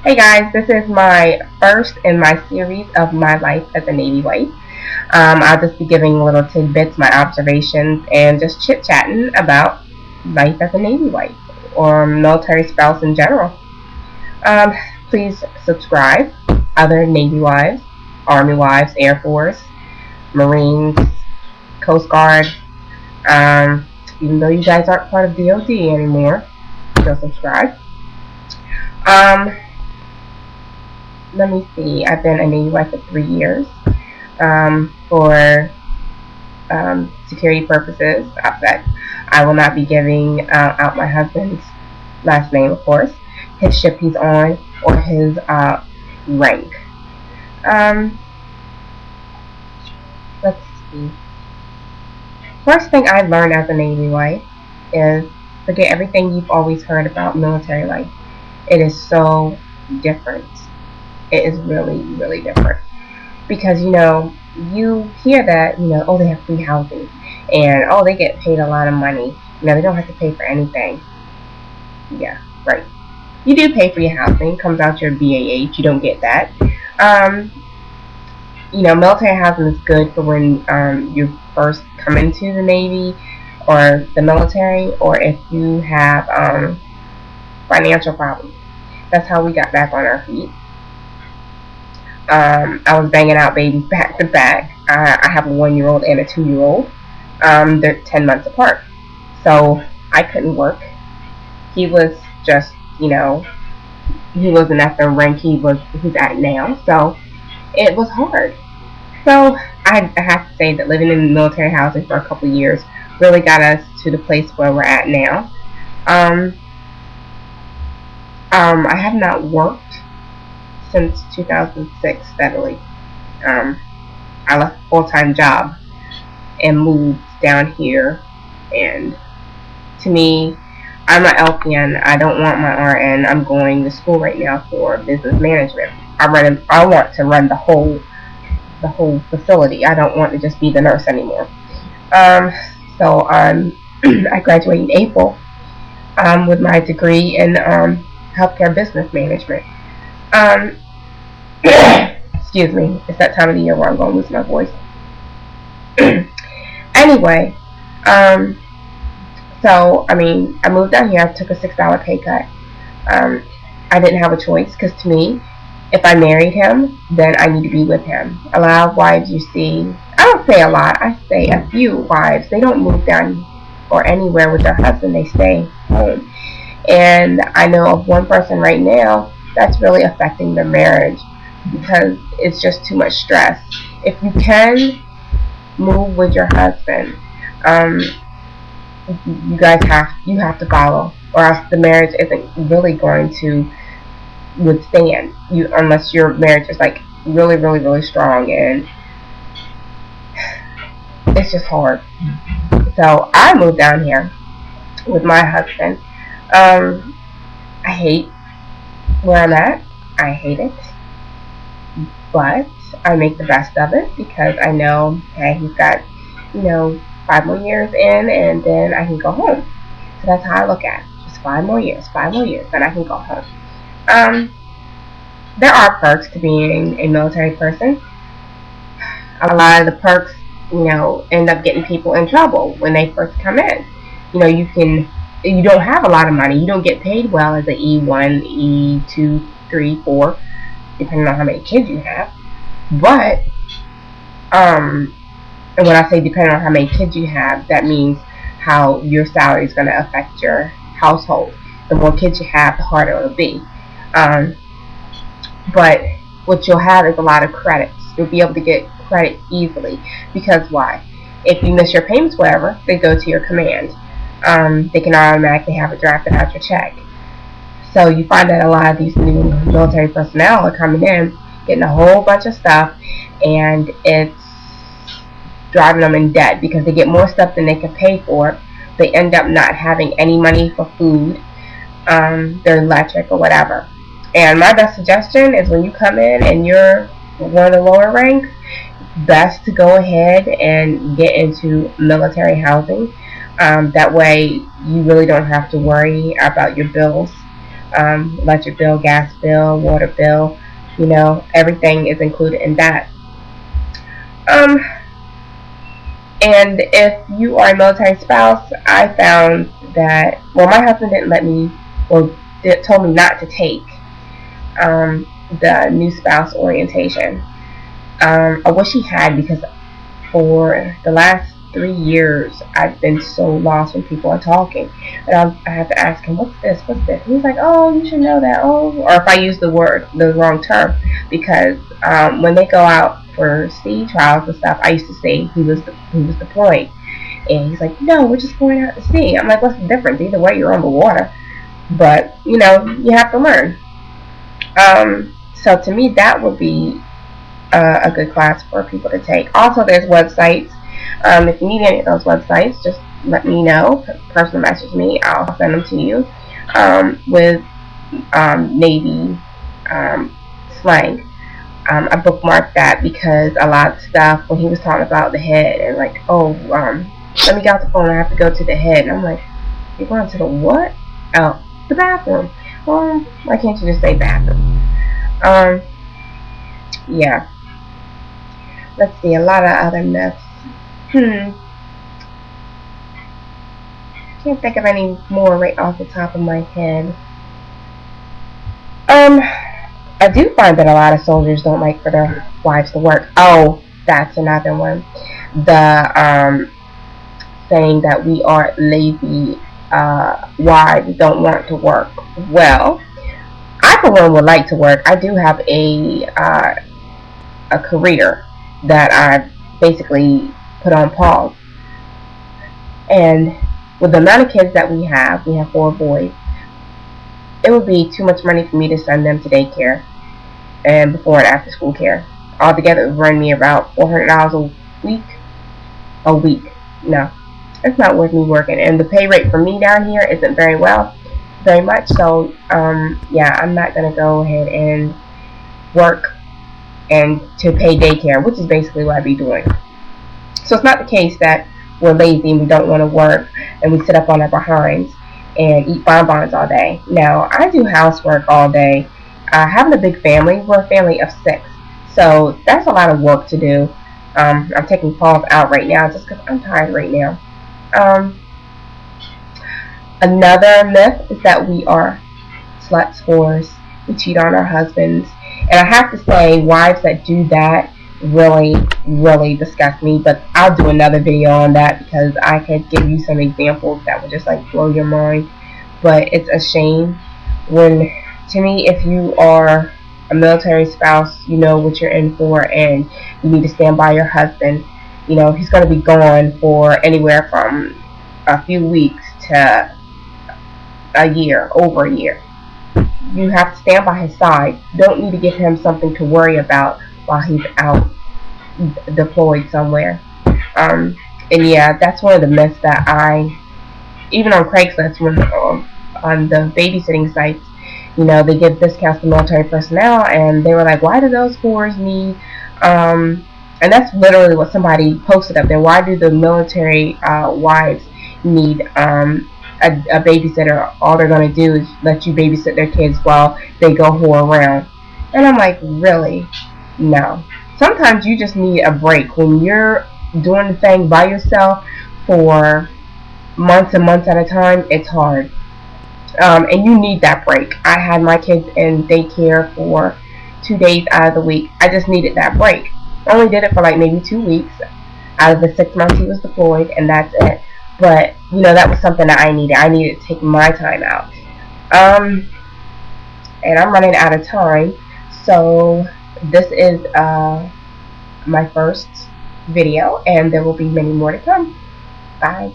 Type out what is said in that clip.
Hey guys, this is my first in my series of my life as a Navy wife. I'll just be giving little tidbits, my observations, and just chit chatting about life as a Navy wife or military spouse in general. Um, Please subscribe. Other Navy wives, Army wives, Air Force, Marines, Coast Guard. Um, Even though you guys aren't part of DoD anymore, still subscribe. Um, Let me see. I've been a Navy wife for 3 years. For security purposes, that I will not be giving out my husband's last name, of course, his ship he's on, or his rank. Um, let's see. First thing I learned as a Navy wife is forget everything you've always heard about military life. It is so different. It is really, really different. Because you hear that oh, they have free housing, and oh, they get paid a lot of money. They don't have to pay for anything. Yeah, right. You do pay for your housing. Comes out your BAH. You don't get that. um Military housing is good for when you first come into the Navy or the military, or if you have financial problems. That's how we got back on our feet. I was banging out babies back to back. I have a 1 year old and a 2 year old. They're 10 months apart. So I couldn't work. He was just, he wasn't at the rank he's at now. So it was hard. So I have to say that living in military housing for a couple of years really got us to the place where we're at now. Um, I have not worked since 2006 steadily. Um, I left a full-time job and moved down here. And to me, I'm an LPN. I don't want my RN. I'm going to school right now for business management. I want to run the whole facility. I don't want to just be the nurse anymore. Um, so I graduate in April with my degree in healthcare business management. Um, Excuse me, it's that time of the year where I'm going to lose my voice. Anyway, um, so I mean, I moved down here. I took a $6 pay cut. Um, I didn't have a choice because to me, if I married him, then I need to be with him. A lot of wives you see, I don't say a lot, I say a few wives, they don't move down or anywhere with their husband, they stay home. And I know of one person right now that's really affecting their marriage because it's just too much stress. If you can move with your husband, um, you have to follow, or else the marriage isn't really going to withstand you unless your marriage is like really, really, really strong, and it's just hard. So I moved down here with my husband. Um, I hate where I'm at. I hate it, but I make the best of it because I know, hey, he's got 5 more years in, and then I can go home. So that's how I look at it. Just 5 more years, then I can go home. Um, there are perks to being a military person. A lot of the perks, end up getting people in trouble when they first come in. You don't have a lot of money. You don't get paid well as an E1, E2, 3, 4, depending on how many kids you have. But, and when I say depending on how many kids you have, that means how your salary is going to affect your household. The more kids you have, the harder it'll be. Um, but what you'll have is a lot of credits. You'll be able to get credit easily because why? If you miss your payments, whatever, they go to your command. They can automatically have it drafted out your check. So you find that a lot of these new military personnel are coming in, getting a whole bunch of stuff, and it's driving them in debt because they get more stuff than they can pay for. They end up not having any money for food, their electric or whatever. And my best suggestion is when you come in and you're one of the lower ranks, best to go ahead and get into military housing. That way you really don't have to worry about your bills. electric bill, gas bill, water bill, you know, everything is included in that. Um, and if you are a military spouse, I found that, well, my husband didn't let me, well, told me not to take the new spouse orientation. I wish he had, because for the last 3 years I've been so lost when people are talking, and I have to ask him, what's this, what's this, and he's like, oh, you should know that, oh, or if I use the wrong term, because when they go out for sea trials and stuff, I used to say he was deployed, and he's like, no, we're just going out to sea. I'm like, what's the difference? Either way, you're on the water. But you know, you have to learn. So to me, that would be a good class for people to take. Also, there's websites. If you need any of those websites, just let me know. Personal message me. I'll send them to you. With Navy slang. I bookmarked that because a lot of stuff, when he was talking about the head and like, oh, let me get off the phone, I have to go to the head. And I'm like, you're going to the what? Oh, the bathroom. Well, why can't you just say bathroom? Yeah. Let's see, a lot of other myths. Can't think of any more right off the top of my head. I do find that a lot of soldiers don't like for their wives to work. Oh, that's another one. The saying that we are lazy wives, don't want to work. Well, I for one would like to work. I do have a career that I've basically put on pause, and with the amount of kids that we have 4 boys, it would be too much money for me to send them to daycare and before and after school care. Altogether, it would run me about $400 a week. A week. No, it's not worth me working. And the pay rate for me down here isn't very much. So, yeah, I'm not gonna go ahead and work and to pay daycare, which is basically what I'd be doing. So it's not the case that we're lazy and we don't want to work and we sit up on our behinds and eat bonbons all day. Now, I do housework all day. Having a big family, we're a family of 6. So that's a lot of work to do. I'm taking pause out right now just because I'm tired right now. Another myth is that we are sluts, whores, we cheat on our husbands. And I have to say, wives that do that really, really disgust me. But I'll do another video on that because I could give you some examples that would just like blow your mind. But it's a shame when, to me, if you are a military spouse, you know what you're in for, and you need to stand by your husband. You know, he's going to be gone for anywhere from a few weeks to a year, over a year. You have to stand by his side. Don't need to give him something to worry about while he's out deployed somewhere. And yeah, that's one of the myths that even on Craigslist, when on the babysitting sites, you know, they give discounts to military personnel, and they were like, why do those whores need, and that's literally what somebody posted up there, why do the military wives need a babysitter? All they're going to do is let you babysit their kids while they go whore around. And I'm like, really? No. Sometimes you just need a break. When you're doing the thing by yourself for months and months at a time, it's hard. And you need that break. I had my kids in daycare for 2 days out of the week. I just needed that break. I only did it for like maybe 2 weeks out of the 6 months he was deployed, and that's it. But, you know, that was something that I needed. I needed to take my time out. And I'm running out of time. So this is my first video, and there will be many more to come. Bye.